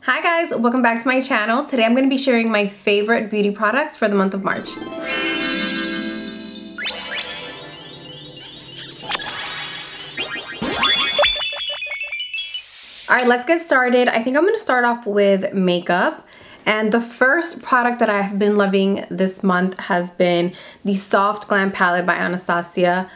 Hi guys, welcome back to my channel. Today I'm going to be sharing my favorite beauty products for the month of March. Alright, let's get started. I think I'm going to start off with makeup. And the first product that I have been loving this month has been the Soft Glam palette by Anastasia.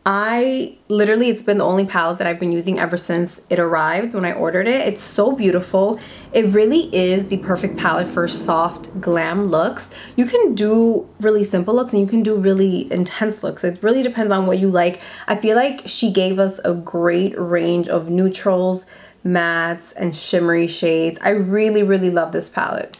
It's been the only palette that I've been using ever since it arrived when I ordered it. It's so beautiful. It really is the perfect palette for soft glam looks. You can do really simple looks and you can do really intense looks. It really depends on what you like. I feel like she gave us a great range of neutrals, mattes, and shimmery shades. I really love this palette.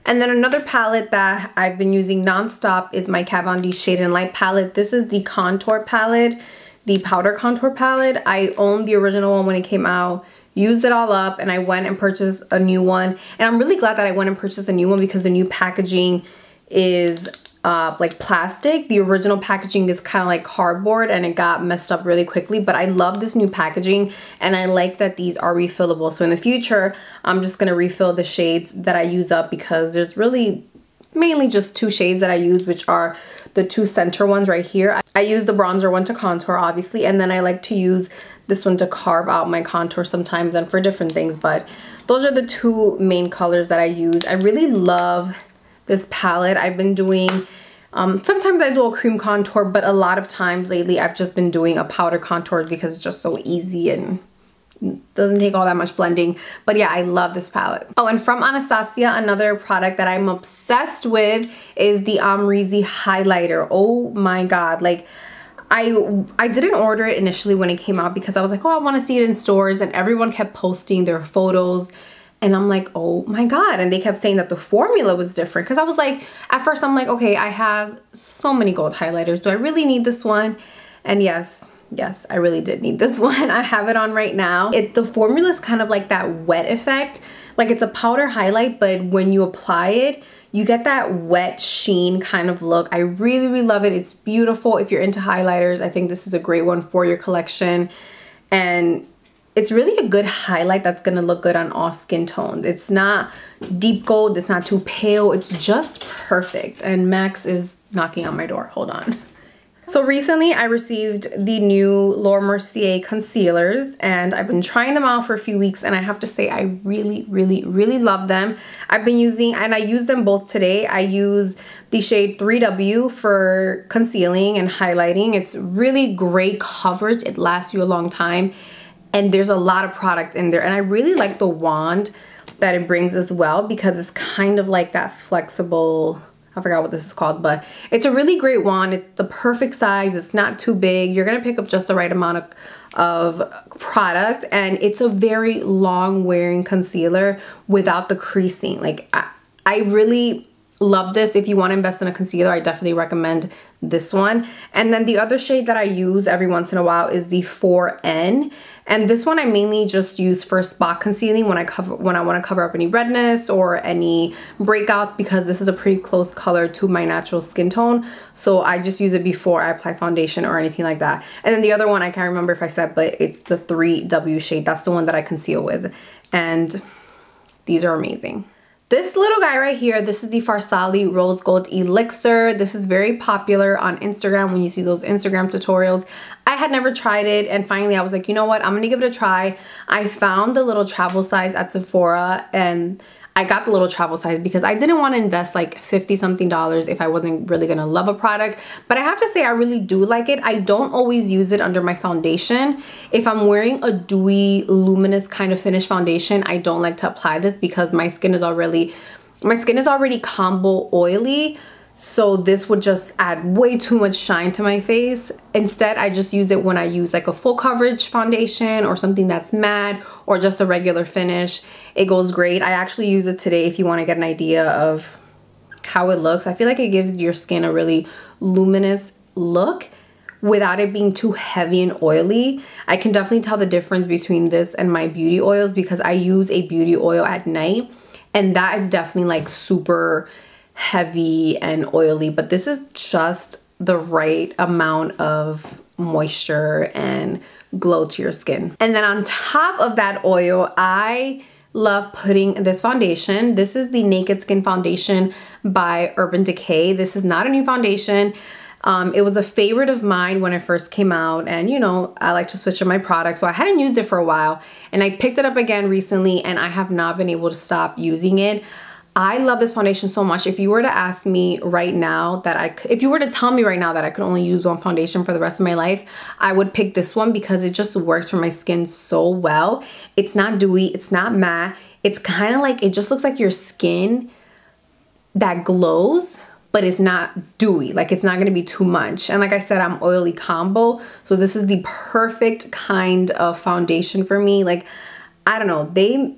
And then another palette that I've been using nonstop is my Kat Von D Shade and Light palette. This is the contour palette, the powder contour palette. I owned the original one when it came out, used it all up, and I went and purchased a new one. And I'm really glad that I went and purchased a new one because the new packaging is like plastic. The original packaging is kind of like cardboard and it got messed up really quickly, but I love this new packaging and I like that these are refillable. So in the future, I'm just gonna refill the shades that I use up because there's really mainly just two shades that I use, which are the two center ones right here. I use the bronzer one to contour, obviously, and then I like to use this one to carve out my contour sometimes and for different things, but those are the two main colors that I use. I really love this palette. I've been doing, sometimes I do a cream contour, but a lot of times lately I've just been doing a powder contour because it's just so easy and doesn't take all that much blending. But yeah, I love this palette. Oh, and from Anastasia, another product that I'm obsessed with is the AMREZY highlighter. Oh my God, like I didn't order it initially when it came out because I was like, oh, I want to see it in stores, and everyone kept posting their photos. And I'm like, oh my God. And they kept saying that the formula was different. Because I was like, at first I'm like, okay, I have so many gold highlighters. Do I really need this one? And yes, I really did need this one. I have it on right now. The formula is kind of like that wet effect. Like it's a powder highlight, but when you apply it, you get that wet sheen kind of look. I really love it. It's beautiful. If you're into highlighters, I think this is a great one for your collection. And it's really a good highlight that's gonna look good on all skin tones. It's not deep gold, it's not too pale, it's just perfect. And Max is knocking on my door, hold on. So recently I received the new Mercier concealers and I've been trying them out for a few weeks and I have to say I really love them. I've been using, and I used them both today. I used the shade 3W for concealing and highlighting. It's really great coverage, it lasts you a long time. And there's a lot of product in there. And I really like the wand that it brings as well because it's kind of like that flexible, I forgot what this is called, but it's a really great wand. It's the perfect size. It's not too big. You're gonna pick up just the right amount of product. And it's a very long wearing concealer without the creasing. Like I really love this. If you want to invest in a concealer, I definitely recommend this one. And then the other shade that I use every once in a while is the 4N. And this one I mainly just use for spot concealing when I want to cover up any redness or any breakouts because this is a pretty close color to my natural skin tone. So I just use it before I apply foundation or anything like that. And then the other one, I can't remember if I said, but it's the 3W shade. That's the one that I conceal with. And these are amazing. This little guy right here, this is the FARSALI Rose Gold Elixir. This is very popular on Instagram when you see those Instagram tutorials. I had never tried it and finally I was like, you know what, I'm gonna give it a try. I found the little travel size at Sephora and I got the little travel size because I didn't want to invest like $50 something if I wasn't really gonna love a product. But I have to say I really do like it. I don't always use it under my foundation. If I'm wearing a dewy, luminous kind of finish foundation, I don't like to apply this because my skin is already combo oily. So this would just add way too much shine to my face. Instead, I just use it when I use like a full coverage foundation or something that's matte or just a regular finish. It goes great. I actually use it today if you want to get an idea of how it looks. I feel like it gives your skin a really luminous look without it being too heavy and oily. I can definitely tell the difference between this and my beauty oils because I use a beauty oil at night and that is definitely like super heavy and oily, but this is just the right amount of moisture and glow to your skin. And then on top of that oil, I love putting this foundation. This is the Naked Skin Foundation by Urban Decay. This is not a new foundation. It was a favorite of mine when it first came out, and you know, I like to switch up my products, so I hadn't used it for a while, and I picked it up again recently, and I have not been able to stop using it. I love this foundation so much. If you were to ask me right now if you were to tell me right now that I could only use one foundation for the rest of my life, I would pick this one because it just works for my skin so well. It's not dewy, it's not matte. It's kind of like, it just looks like your skin that glows, but it's not dewy. Like, it's not gonna be too much. And like I said, I'm oily combo, so this is the perfect kind of foundation for me. Like, I don't know,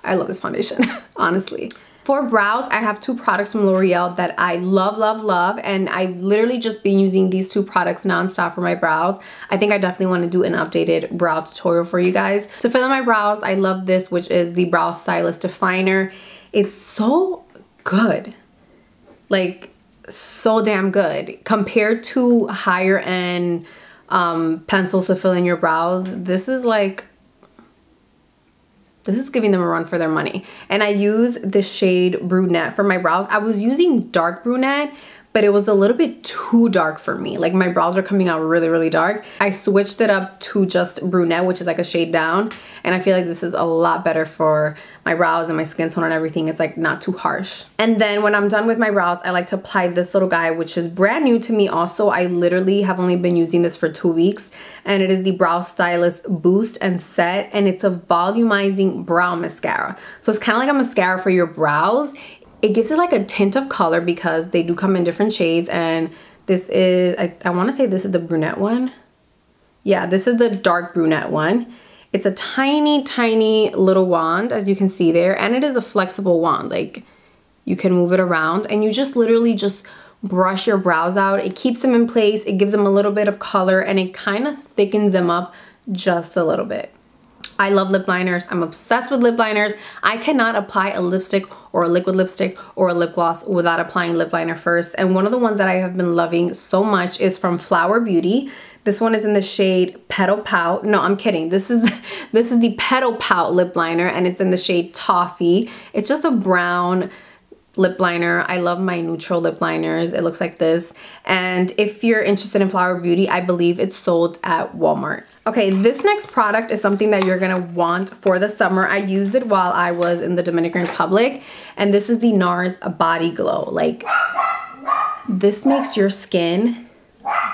I love this foundation, honestly. For brows, I have two products from L'Oreal that I love, love, love, and I've literally just been using these two products nonstop for my brows. I think I definitely want to do an updated brow tutorial for you guys. To fill in my brows, I love this, which is the Brow Stylist Definer. It's so good. Like, so damn good. Compared to higher end pencils to fill in your brows, this is giving them a run for their money. And I use the shade Brunette for my brows. I was using dark brunette, but it was a little bit too dark for me. Like, my brows are coming out really, really dark. I switched it up to just brunette, which is like a shade down. And I feel like this is a lot better for my brows and my skin tone and everything. It's like not too harsh. And then when I'm done with my brows, I like to apply this little guy, which is brand new to me also. I literally have only been using this for 2 weeks. And it is the Brow Stylist Boost and Set. And it's a volumizing brow mascara. So it's kind of like a mascara for your brows. It gives it like a tint of color because they do come in different shades, and this is, I want to say this is the brunette one. Yeah, this is the dark brunette one. It's a tiny, tiny little wand, as you can see there, and it is a flexible wand. Like, you can move it around, and you just literally just brush your brows out. It keeps them in place, it gives them a little bit of color, and it kind of thickens them up just a little bit. I love lip liners. I'm obsessed with lip liners. I cannot apply a lipstick or a liquid lipstick or a lip gloss without applying lip liner first. And one of the ones that I have been loving so much is from Flower Beauty. This one is in the shade Petal Pout. No, I'm kidding. This is the Petal Pout lip liner, and it's in the shade Toffee. It's just a brown lip liner. I love my neutral lip liners. It looks like this. And if you're interested in Flower Beauty, I believe it's sold at Walmart. Okay, this next product is something that you're gonna want for the summer. I used it while I was in the Dominican Republic, and this is the NARS Body Glow. Like, this makes your skin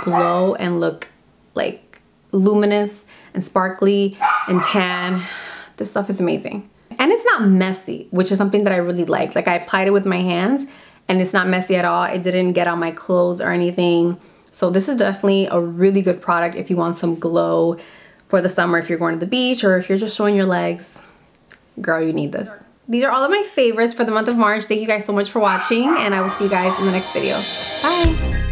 glow and look like luminous and sparkly and tan. This stuff is amazing. And it's not messy, which is something that I really like. Like, I applied it with my hands and it's not messy at all. It didn't get on my clothes or anything. So this is definitely a really good product if you want some glow for the summer, if you're going to the beach or if you're just showing your legs. Girl, you need this. These are all of my favorites for the month of March. Thank you guys so much for watching, and I will see you guys in the next video. Bye.